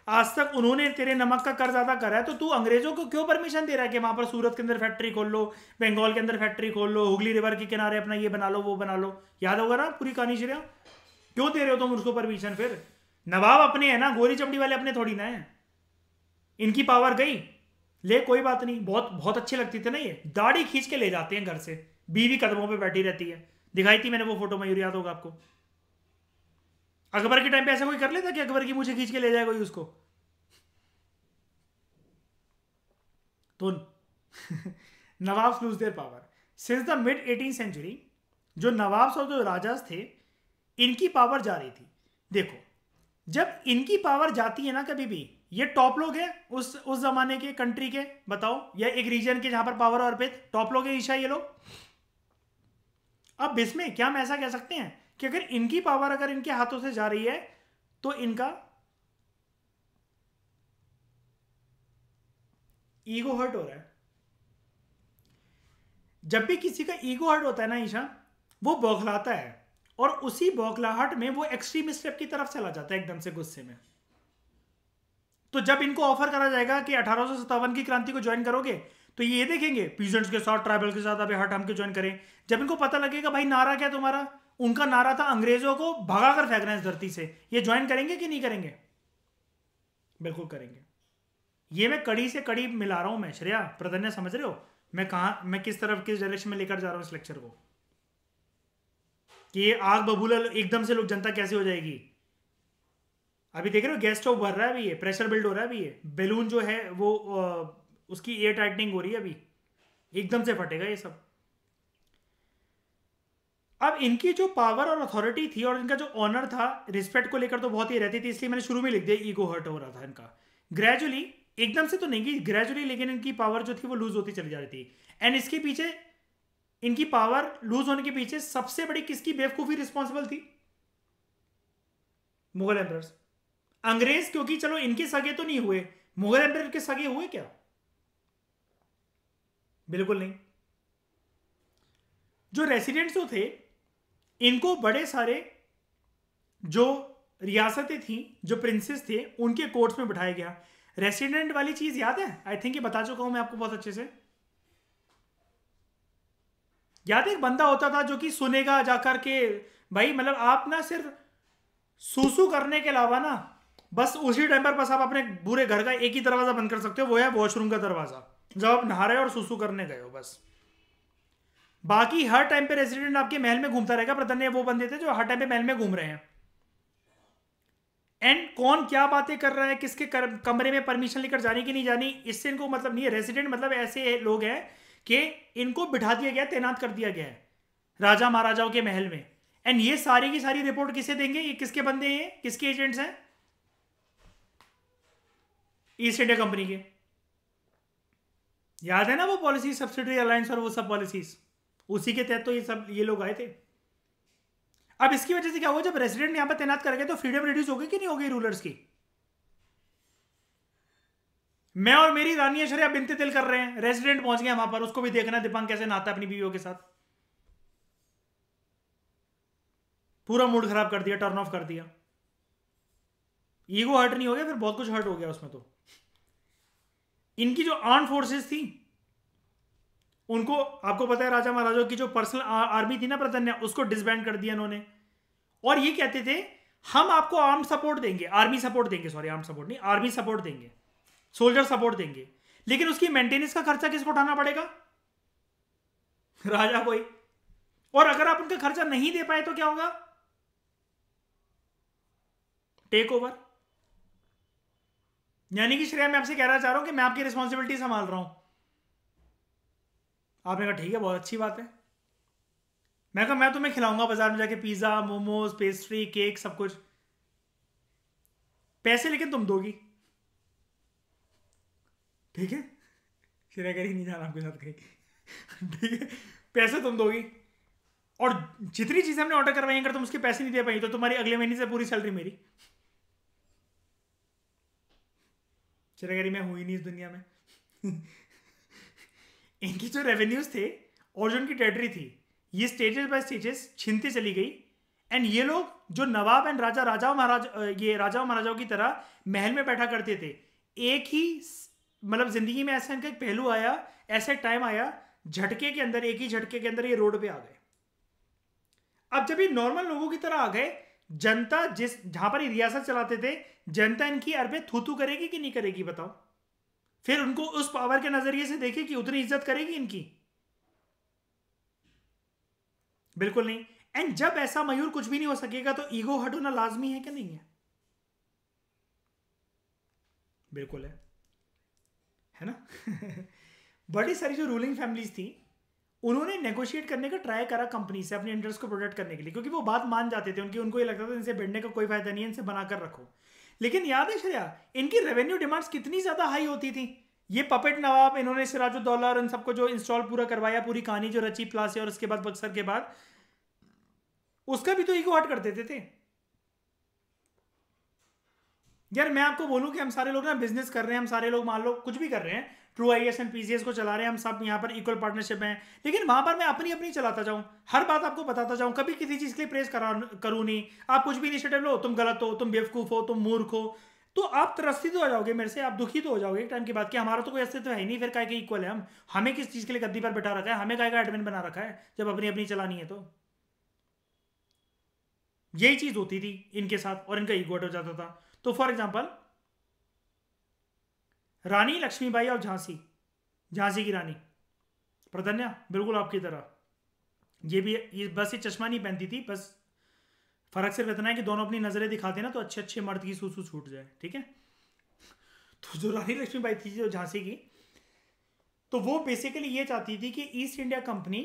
आज तक उन्होंने तेरे नमक का कर्ज अदा करा है, तो तू अंग्रेजों को क्यों परमिशन दे रहा है कि वहां पर सूरत के अंदर फैक्ट्री खोल लो, बंगाल के अंदर फैक्ट्री खोल लो, हुगली रिवर के किनारे अपना ये बना लो वो बना लो? याद होगा ना पूरी कहानी श्रेया? क्यों दे रहे हो तुम उसको परमिशन? फिर नवाब अपने है ना, गोरी चमड़ी वाले अपने थोड़ी ना है। इनकी पावर गई, ले कोई बात नहीं, बहुत बहुत अच्छे लगती थे ना ये, दाढ़ी खींच के ले जाते हैं घर से, बीवी कदमों पे बैठी रहती है, दिखाई थी मैंने वो फोटो, मयूर याद होगा आपको? अकबर के टाइम पे ऐसा कोई कर लेता कि अकबर की मुझे खींच के ले जाए कोई उसको? तो nawabs lose their power since the mid 18th century. जो नवाब्स और जो राजास थे, इनकी पावर जा रही थी। देखो, जब इनकी पावर जाती है ना कभी भी, ये टॉप लोग हैं उस जमाने के कंट्री के, बताओ, या एक रीजन के जहां पर पावर और पे टॉप लोग हैं ईशा ये लोग। अब इसमें क्या हम ऐसा कह सकते हैं कि अगर इनकी पावर अगर इनके हाथों से जा रही है तो इनका ईगो हर्ट हो रहा है। जब भी किसी का ईगो हर्ट होता है ना ईशा, वो बौखलाता है, और उसी बौखलाहट में वो एक्सट्रीम स्टेप की तरफ चला जाता है एकदम से गुस्से में। तो जब इनको ऑफर करा जाएगा कि 1857 की क्रांति को ज्वाइन करोगे, तो ये देखेंगे पीजेंट्स के साथ, ट्राइबल के साथ, अभी हट हम के ज्वाइन करें। जब इनको पता लगेगा भाई नारा क्या तुम्हारा, उनका नारा था अंग्रेजों को भगाकर फेंकना इस धरती से, ये ज्वाइन करेंगे कि नहीं करेंगे? बिल्कुल करेंगे। ये मैं कड़ी से कड़ी मिला रहा हूं मैं श्रेया, प्रधन्य, समझ रहे हो मैं किस तरफ किस डायरेक्शन में लेकर जा रहा हूं इस लेक्चर को, कि ये आग बबूला एकदम से लोग जनता कैसे हो जाएगी। अभी देख रहे हो गैस स्टोव भर रहा है अभी, ये प्रेशर बिल्ड हो रहा है अभी, ये बैलून जो है वो उसकी एयर टाइटनिंग हो रही है अभी, एकदम से फटेगा ये सब। अब इनकी जो पावर और अथॉरिटी थी और इनका जो ऑनर था रिस्पेक्ट को लेकर तो बहुत ही रहती थी, इसलिए मैंने शुरू में लिख दिया ईगो हर्ट हो रहा था इनका ग्रेजुअली, एकदम से तो नहीं ग्रेजुअली, लेकिन इनकी पावर जो थी वो लूज होती चली जा रही थी। एंड इसके पीछे, इनकी पावर लूज होने के पीछे सबसे बड़ी किसकी बेवकूफी रिस्पॉन्सिबल थी? मुगल एम्परर्स। अंग्रेज क्योंकि चलो इनके सगे तो नहीं हुए, मुगल एम्परर के सगे हुए क्या? बिल्कुल नहीं। जो रेसिडेंट्स जो थे, इनको बड़े सारे जो रियासतें थी, जो प्रिंसेस थे, उनके कोर्ट्स में बिठाया गया। रेसिडेंट वाली चीज याद है? आई थिंक ये बता चुका हूं मैं आपको बहुत अच्छे से। याद है एक बंदा होता था जो कि सुनेगा जाकर के, भाई मतलब आप ना सिर्फ सूसू करने के अलावा ना, बस उसी टाइम पर बस आप अपने पूरे घर का एक ही दरवाजा बंद कर सकते हो, वो है वॉशरूम का दरवाजा, जब आप नहा रहे हो और सूसू करने गए हो बस। बाकी हर टाइम पे रेसिडेंट आपके महल में घूमता रहेगा। प्रधान वो बंदे थे जो हर टाइम पे महल में घूम रहे हैं, एंड कौन क्या बातें कर रहा है, किसके कमरे में परमिशन लेकर जानी कि नहीं जानी, इससे इनको मतलब नहीं है। रेसिडेंट मतलब ऐसे लोग हैं कि इनको बिठा दिया गया, तैनात कर दिया गया है राजा महाराजाओं के महल में, एंड ये सारी की सारी रिपोर्ट किसे देंगे? ये किसके बंदे हैं, किसके एजेंट्स हैं? ईस्ट इंडिया कंपनी के। याद है ना वो पॉलिसी, सब्सिडरी अलायंस और वो सब पॉलिसीज, उसी के तहत तो ये लोग आए थे। अब इसकी वजह से क्या हुआ, जब रेसिडेंट यहां पर तैनात कर गए तो फ्रीडम रिड्यूस हो गई कि नहीं हो गई रूलर्स की? मैं और मेरी रानी ऐश्वर्या बिनते तिल कर रहे हैं, रेसिडेंट पहुंच गया वहां पर, उसको भी देखना दीपांग कैसे नहाता है अपनी बीवियों के साथ। पूरा मूड खराब कर दिया, टर्न ऑफ कर दिया। ईगो हर्ट नहीं हो गया, फिर बहुत कुछ हर्ट हो गया उसमें। तो इनकी जो आर्म फोर्सेस थी, उनको आपको पता है राजा महाराजाओं की जो पर्सनल आर्मी थी ना प्रधान्य, उसको डिसबैंड कर दिया इन्होंने। और ये कहते थे हम आपको आर्म सपोर्ट देंगे, आर्मी सपोर्ट देंगे, सॉरी आर्म सपोर्ट नहीं, आर्मी सपोर्ट देंगे। सोल्जर सपोर्ट देंगे, लेकिन उसकी मेंटेनेंस का खर्चा किसको उठाना पड़ेगा? राजा को ही। और अगर आप उनका खर्चा नहीं दे पाए तो क्या होगा? Take over. यानी कि श्रेया, मैं आपसे कहना चाह रहा हूं कि मैं आपकी रिस्पॉन्सिबिलिटी संभाल रहा हूं। आपने कहा ठीक है, बहुत अच्छी बात है। मैं कहा मैं तुम्हें खिलाऊंगा बाजार में जाके पिज्जा, मोमोज, पेस्ट्री, केक, सब कुछ, पैसे लेकिन तुम दोगी, ठीक है? श्रेया कह रही नहीं जाना आपके साथ कहीं। ठीक है, पैसे तुम दोगी, और जितनी चीजें हमने ऑर्डर करवाई अगर तुम उसके पैसे नहीं दे पाई तो तुम्हारी अगले महीने से पूरी सैलरी मेरी। श्रेया कह रही मैं हुई नहीं इस दुनिया में। इनकी जो रेवेन्यूज थे और जो उनकी टेरिटरी थी, ये स्टेजेस बाय स्टेजेस छीनती चली गई। एंड ये लोग जो नवाब एंड राजा महाराजाओं की तरह महल में बैठा करते थे, एक ही मतलब जिंदगी में ऐसा इनका एक पहलू आया, ऐसा टाइम आया, झटके के अंदर, एक ही झटके के अंदर ये रोड पे आ गए। अब जब ये नॉर्मल लोगों की तरह आ गए, जनता जहां पर ये रियासत चलाते थे, जनता इनकी अरबे थू थू करेगी कि नहीं करेगी बताओ? फिर उनको उस पावर के नजरिए से देखे कि उतनी इज्जत करेगी इनकी? बिल्कुल नहीं। एंड जब ऐसा मयूर कुछ भी नहीं हो सकेगा तो ईगो हट होना लाजमी है कि नहीं है? बिल्कुल है ना? बड़ी सारी जो रूलिंग फैमिलीज थी, उन्होंने नेगोशिएट करने का ट्राई करा कंपनी से अपने इंटरेस्ट को प्रोटेक्ट करने के लिए, क्योंकि वो बात मान जाते थे, उनको ये लगता था इनसे भिड़ने का कोई फायदा नहीं है, इनसे बनाकर रखो। लेकिन याद है श्रेया, इनकी रेवेन्यू डिमांड्स कितनी ज्यादा हाई होती थी। ये पपेट नवाब, इन्होंने सिराजुद्दौला और इन सबको जो इंस्टॉल पूरा करवाया, पूरी कहानी जो रची प्लास और उसके बाद बक्सर के बाद, उसका भी तो ईगो हट कर देते थे। यार मैं आपको बोलूं कि हम सारे लोग ना बिजनेस कर रहे हैं, हम सारे लोग मान लो कुछ भी कर रहे हैं, ट्रू आईएएस एंड पीसीएस को चला रहे हैं, हम सब यहाँ पर इक्वल पार्टनरशिप हैं, लेकिन वहां पर मैं अपनी अपनी चलाता जाऊं, हर बात आपको बताता जाऊं, कभी किसी चीज के लिए प्रेस करूं नहीं। आप कुछ भी इनिशिएटिव लो, तुम गलत हो, तुम बेवकूफ हो, तुम मूर्ख हो, तो आप त्रस्ती तो हो जाओगे मेरे से, आप दुखी तो हो जाओगे एक टाइम के बाद कि हमारा तो कोई अस्तित्व है ही नहीं, फिर काय के इक्वल है हम, हमें किस चीज के लिए गद्दी पर बैठा रखा है, हमें काय का एडमिन बना रखा है जब अपनी अपनी चलानी है तो। यही चीज होती थी इनके साथ और इनका ईगो हो जाता था। तो फॉर एग्जाम्पल रानी लक्ष्मीबाई और झांसी की रानी प्रधन्या, बिल्कुल आपकी तरह, ये बस ये चश्मा नहीं पहनती थी, बस फर्क सिर्फ इतना है कि दोनों अपनी नजरें दिखाते ना तो अच्छे अच्छे मर्द की सूसू छूट जाए, ठीक है? तो जो रानी लक्ष्मीबाई थी जो झांसी की, तो वो बेसिकली ये चाहती थी कि ईस्ट इंडिया कंपनी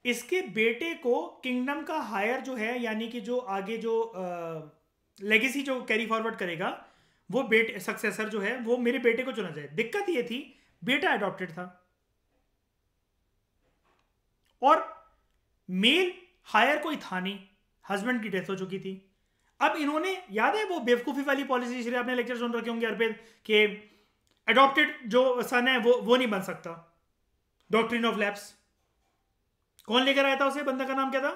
इसके बेटे को किंगडम का हायर जो है, यानी कि जो आगे जो लेगेसी जो कैरी फॉरवर्ड करेगा, वो बेटे सक्सेसर जो है वो मेरे बेटे को चुना जाए। दिक्कत ये थी बेटा अडॉप्टेड था और मेल हायर कोई था नहीं, हस्बैंड की डेथ हो चुकी थी। अब इन्होंने, याद है वो बेवकूफी वाली पॉलिसी, इसलिए आपने लेक्चर सुन रखे होंगे अर्पित, कि अडॉप्टेड जो सन है वो नहीं बन सकता, डॉक्ट्रिन ऑफ लैप्स। कौन लेकर आया था उसे? बंदा का नाम क्या था?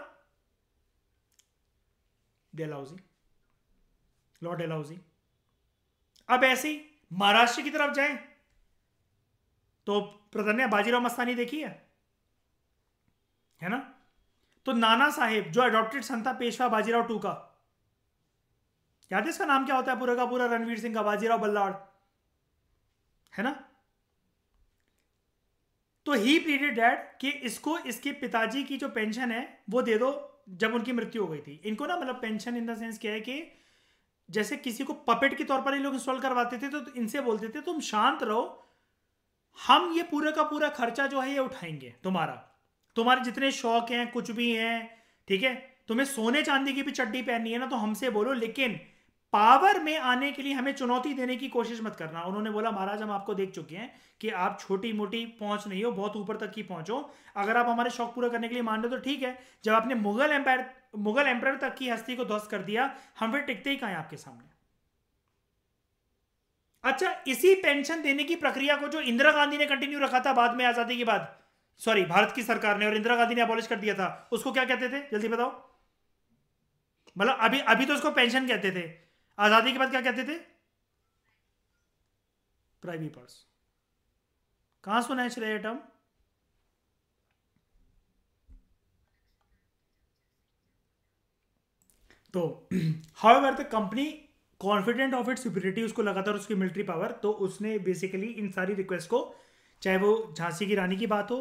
Dalhousie, Lord Dalhousie. अब ऐसे ही महाराष्ट्र की तरफ जाएं तो प्रधन्या बाजीराव मस्तानी देखी है ना? तो नाना साहेब जो अडॉप्टेड सन था पेशवा बाजीराव टू का, याद है इसका नाम क्या होता है पूरा का पूरा? रणवीर सिंह का, बाजीराव बल्लाड़, है ना? तो ही प्लीडेड डैड कि इसको इसके पिताजी की जो पेंशन है वो दे दो, जब उनकी मृत्यु हो गई थी। इनको ना मतलब पेंशन इन द सेंस क्या है कि जैसे किसी को पपेट के तौर पर ये लोग इंस्टॉल करवाते थे, तो इनसे बोलते थे तुम शांत रहो, हम ये पूरा का पूरा खर्चा जो है ये उठाएंगे, तुम्हारे जितने शौक हैं कुछ भी हैं, ठीक है? तुम्हें सोने चांदी की भी चड्डी पहननी है ना तो हमसे बोलो, लेकिन पावर में आने के लिए हमें चुनौती देने की कोशिश मत करना। उन्होंने बोला महाराज हम आपको देख चुके हैं कि आप छोटी मोटी पहुंच नहीं हो, बहुत ऊपर तक की पहुंचो। अगर आप हमारे शौक पूरा करने के लिए मान रहे हो तो ठीक है। जब आपने मुगल एम्पायर तक की हस्ती को ध्वस्त कर दिया, हम फिर टिकते ही कहां हैं आपके सामने? अच्छा, इसी पेंशन देने की प्रक्रिया को जो इंदिरा गांधी ने कंटिन्यू रखा था बाद में आजादी के बाद, सॉरी भारत की सरकार ने, और इंदिरा गांधी ने अबॉलिश कर दिया था, उसको क्या कहते थे जल्दी बताओ? मतलब अभी तो उसको पेंशन कहते थे, आजादी के बाद क्या कहते थे? Private purse. कहां सुना है श्रेय टर्म? तो however the company confident of its superiority उसको लगातार उसकी मिलिट्री पावर, तो उसने बेसिकली इन सारी रिक्वेस्ट को, चाहे वो झांसी की रानी की बात हो,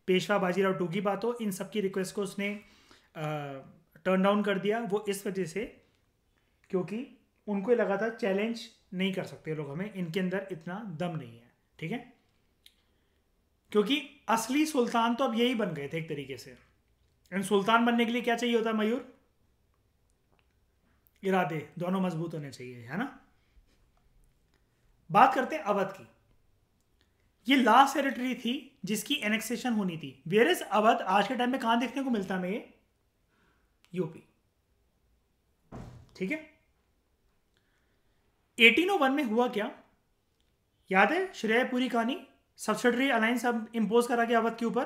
पेशवा बाजीराव टू की बात हो, इन सब की रिक्वेस्ट को उसने टर्न डाउन कर दिया। वो इस वजह से क्योंकि उनको लगा था चैलेंज नहीं कर सकते लोग हमें, इनके अंदर इतना दम नहीं है, ठीक है। क्योंकि असली सुल्तान तो अब यही बन गए थे एक तरीके से। एंड सुल्तान बनने के लिए क्या चाहिए होता है मयूर? इरादे दोनों मजबूत होने चाहिए, है ना। बात करते हैं अवध की। ये लास्ट टेरिटरी थी जिसकी एनेक्सेशन होनी थी। वेयरएस अवध आज के टाइम में कहां देखने को मिलता है हमें? यूपी, ठीक है। 1801 में हुआ क्या याद है? श्रेय पूरी कहानी, सब्सिडरी अलायंस अब इंपोज करा गया अवध के ऊपर।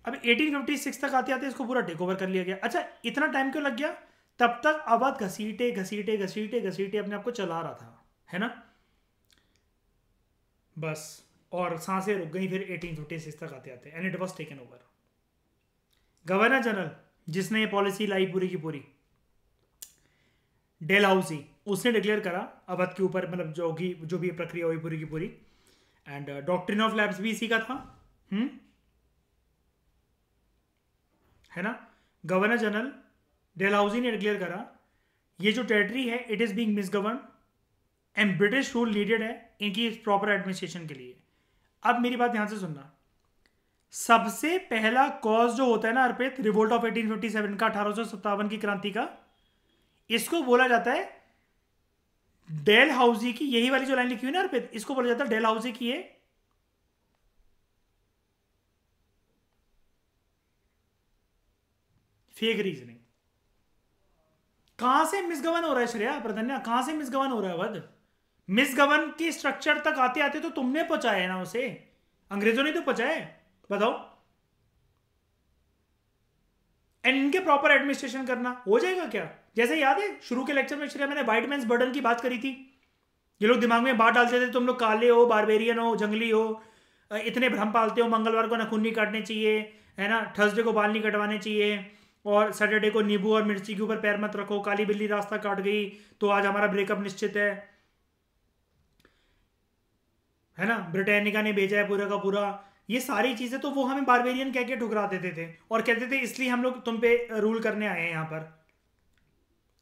अब 1856 तक आते आते इसको पूरा टेक ओवर कर लिया गया। अच्छा, इतना टाइम क्यों लग गया? तब तक अवध घसीटे घसीटे घसीटे घसीटे अपने आप को चला रहा था, है ना, बस। और सांसें रुक गई फिर 1856 तक आते आते, and it was taken over. Governor general जिसने ये पॉलिसी लाई पूरी की पूरी, डेलहाउसी, उसने डिक्लेयर करा अवध के ऊपर, मतलब जो भी प्रक्रिया हुई पूरी की पूरी। एंड डॉक्ट्रिन ऑफ लैब्स भी इसी का था, है ना। गवर्नर जनरल डेलहाउसी ने डिक्लेयर करा ये जो टेरिटरी है it is being misgovern and British rule needed है इनकी प्रॉपर एडमिनिस्ट्रेशन के लिए। अब मेरी बात ध्यान से सुनना, सबसे पहला कॉज जो होता है ना अर्पित, रिवोल्ट ऑफ 1857 का, 1857 की क्रांति का, इसको बोला जाता है डेलहाउसी की, यही वाली जो लाइन लिखी हुई ना अर्पित, इसको बोला जाता है डेलहाउसी की ये फेक रीजनिंग। कहां से मिसगवन हो रहा है श्रेया प्रधन्या, कहां से मिसगवन हो रहा है अवध? मिसगवन की स्ट्रक्चर तक आते आते तो तुमने पहुंचाया ना उसे, अंग्रेजों ने तो पहुंचाए, बताओ। एंड इनके प्रॉपर एडमिनिस्ट्रेशन करना हो जाएगा क्या? जैसे याद है शुरू के लेक्चर में श्रेया मैंने व्हाइट मैन्स बर्डन की बात करी थी। ये लोग दिमाग में बात डालते थे तुम लोग काले हो, बारबेरियन हो, जंगली हो, इतने भ्रम पालते हो, मंगलवार को नाखून नहीं काटने चाहिए, है ना, थर्सडे को बाल नहीं कटवाने चाहिए, और सैटरडे को नींबू और मिर्ची के ऊपर पैर मत रखो, काली बिल्ली रास्ता काट गई तो आज हमारा ब्रेकअप निश्चित है ना, ब्रिटानिका ने भेजा है पूरा का पूरा। ये सारी चीजें तो वो हमें बारबेरियन कह के ठुकरा देते थे और कहते थे इसलिए हम लोग तुम पे रूल करने आए हैं यहाँ पर,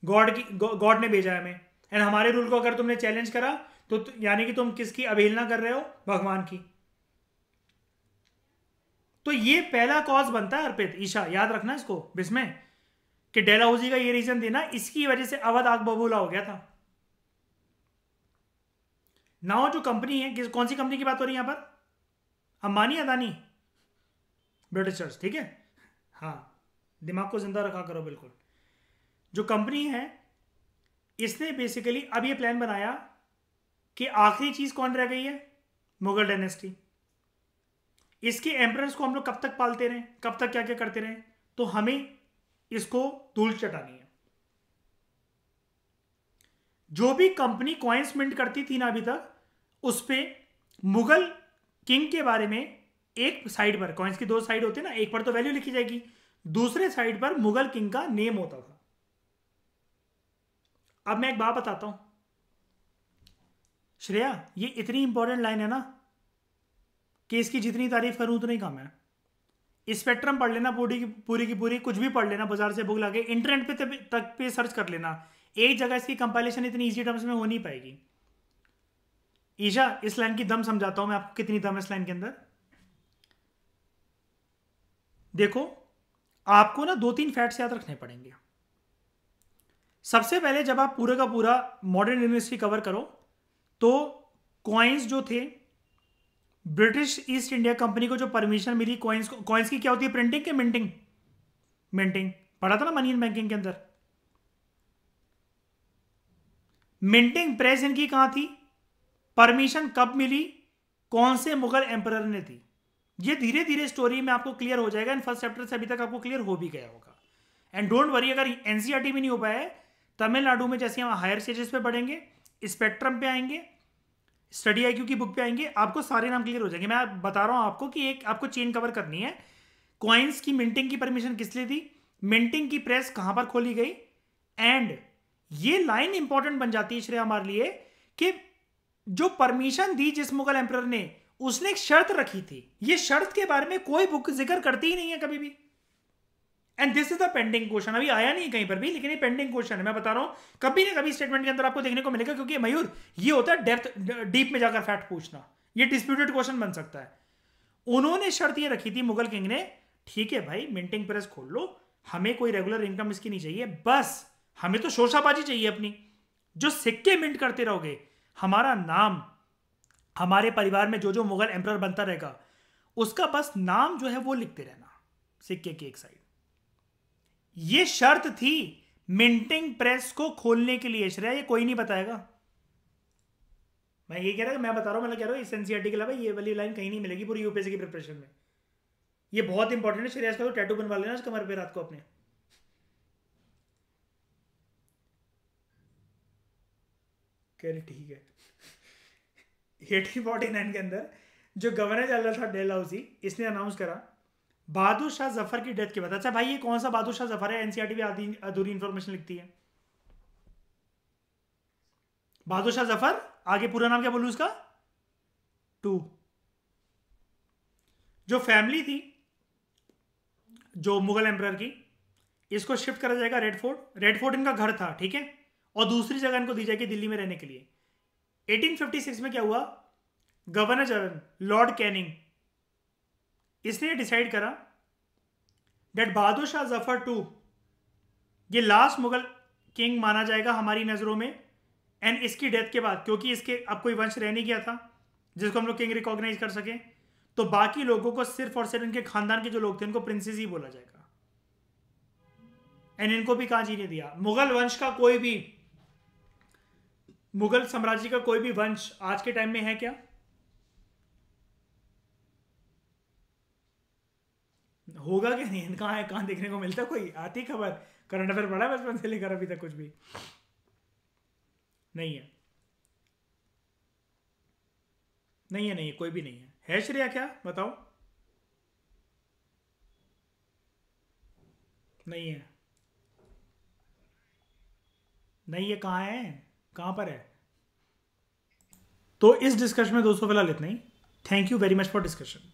गॉड ने भेजा है हमें। एंड हमारे रूल को अगर तुमने चैलेंज करा तो यानी कि तुम किसकी अवहेलना कर रहे हो? भगवान की। तो ये पहला कॉज बनता है अर्पित, ईशा याद रखना इसको बिस्मय, कि डेलहाउसी का ये रीजन देना, इसकी वजह से अवध आग बबूला हो गया था। नाउ जो कंपनी है, कौन सी कंपनी की बात हो रही है यहां पर? अंबानी, अदानी, ब्रिटिशर्स, ठीक है। हाँ, दिमाग को जिंदा रखा करो बिल्कुल। जो कंपनी है इसने बेसिकली अब ये प्लान बनाया कि आखिरी चीज कौन रह गई है? मुगल डायनेस्टी। इसके एम्परर्स को हम लोग कब तक पालते रहे, कब तक क्या क्या करते रहे, तो हमें इसको धूल चटानी है। जो भी कंपनी कॉइन्स मिंट करती थी ना अभी तक, उस पे मुगल किंग के बारे में एक साइड पर, कॉइन्स की दो साइड होती है ना, एक पर तो वैल्यू लिखी जाएगी, दूसरे साइड पर मुगल किंग का नेम होता था। अब मैं एक बात बताता हूं श्रेया, ये इतनी इंपॉर्टेंट लाइन है ना कि इसकी जितनी तारीफ करूं उतना ही कम है। स्पेक्ट्रम पढ़ लेना पूरी की पूरी, कुछ भी पढ़ लेना बाजार से बुक लाके, इंटरनेट पे तक पे सर्च कर लेना, एक जगह इसकी कंपाइलेशन इतनी इजी टर्म्स में हो नहीं पाएगी। ईशा, इस लाइन की दम समझाता हूं मैं आपको, कितनी दम है इस लाइन के अंदर। देखो, आपको ना 2-3 फैक्ट्स याद रखने पड़ेंगे। सबसे पहले जब आप पूरा का पूरा मॉडर्न यूनिवर्सिटी कवर करो तो कॉइन्स जो थे, ब्रिटिश ईस्ट इंडिया कंपनी को जो परमिशन मिली कॉइन्स की क्या होती है? प्रिंटिंग के मिंटिंग? मिंटिंग पढ़ा था ना मनी इन बैंकिंग के अंदर। मिंटिंग प्रेस इनकी कहां थी? परमिशन कब मिली? कौन से मुगल एम्परर ने दी? ये धीरे धीरे स्टोरी में आपको क्लियर हो जाएगा। इन फर्स्ट चैप्टर से अभी तक आपको क्लियर हो भी गया होगा। एंड डोंट वरी, अगर एनसीईआरटी में नहीं हो पाया है, तमिलनाडु में जैसे हम हायर स्टेजेस पे पढ़ेंगे, स्पेक्ट्रम पे आएंगे, स्टडी आईक्यू की बुक पे आएंगे, आपको सारे नाम क्लियर हो जाएंगे। मैं बता रहा हूं आपको कि एक आपको चेन कवर करनी है। कॉइन्स की मिंटिंग की परमिशन किस लिए दी? मिंटिंग की प्रेस कहां पर खोली गई? एंड ये लाइन इंपॉर्टेंट बन जाती है श्रेया हमारे लिए कि जो परमिशन दी जिस मुगल एम्परर ने, उसने एक शर्त रखी थी। ये शर्त के बारे में कोई बुक जिक्र करती ही नहीं है कभी भी। And this is the pending question, अभी आया नहीं कहीं पर भी, लेकिन ये पेंडिंग क्वेश्चन है। मैं बता रहा हूं कभी ना कभी स्टेटमेंट के अंदर आपको देखने को मिलेगा, क्योंकि मयूर ये होता है डेप्थ डीप में जाकर फैक्ट पूछना, ये डिस्प्यूटेड क्वेश्चन बन सकता है। उन्होंने शर्त ये रखी थी मुगल किंग ने, ठीक है भाई मिंटिंग प्रेस खोल लो, हमें कोई रेगुलर इनकम इसकी नहीं चाहिए, बस हमें तो शोशाबाजी चाहिए अपनी। जो सिक्के मिंट करते रहोगे, हमारा नाम, हमारे परिवार में जो जो मुगल एम्परर बनता रहेगा, उसका बस नाम जो है वो लिखते रहना सिक्के की एक साइड। ये शर्त थी मिंटिंग प्रेस को खोलने के लिए। श्रेया ये कोई नहीं बताएगा। मैं ये कह रहा हूं, मैं बता रहा हूं, मतलब कह रहा हूं इस एनसीईआरटी के अलावा ये वाली लाइन कहीं नहीं मिलेगी पूरी यूपीएससी की प्रिपरेशन में। ये बहुत इंपॉर्टेंट है श्रेया, इसका तो टैटू बनवा लेना कमर पे रात को अपने। कह रहे ठीक है। 1849 के अंदर जो गवर्नर जनरल था डेलहाउसी, इसने अनाउंस करा बहादुर शाह जफर की डेथ के बाद। अच्छा भाई ये कौन सा बहादुर शाह जफर है? एनसीईआरटी भी आधी अधूरी इंफॉर्मेशन लिखती है। बहादुर शाह जफर, आगे पूरा नाम क्या बोलूं उसका? टू। जो फैमिली थी जो मुगल एम्परर की, इसको शिफ्ट करा जाएगा रेड फोर्ट। रेड फोर्ट इनका घर था, ठीक है, और दूसरी जगह इनको दी जाएगी दिल्ली में रहने के लिए। 1856 में क्या हुआ, गवर्नर जनरल लॉर्ड कैनिंग, इसने डिसाइड करा दैट बहादुर शाह जफर टू ये लास्ट मुगल किंग माना जाएगा हमारी नजरों में। एंड इसकी डेथ के बाद, क्योंकि इसके अब कोई वंश रह नहीं गया था जिसको हम लोग किंग रिकॉग्नाइज कर सके, तो बाकी लोगों को सिर्फ और सिर्फ इनके खानदान के जो लोग थे उनको प्रिंसेस ही बोला जाएगा। एंड इनको भी कहां जीने दिया। मुगल वंश का कोई भी, मुगल साम्राज्य का कोई भी वंश आज के टाइम में है क्या? होगा क्या? नहीं, कहां है, कहां देखने को मिलता कोई? आती खबर, करंट अफेयर पढ़ा बचपन से लेकर अभी तक कुछ भी नहीं है। नहीं है, नहीं है, कोई भी नहीं है श्रेया? क्या बताओ? नहीं है, नहीं है, कहाँ है, कहाँ पर है? तो इस डिस्कशन में दोस्तों फिलहाल इतना ही। Thank you very much for discussion.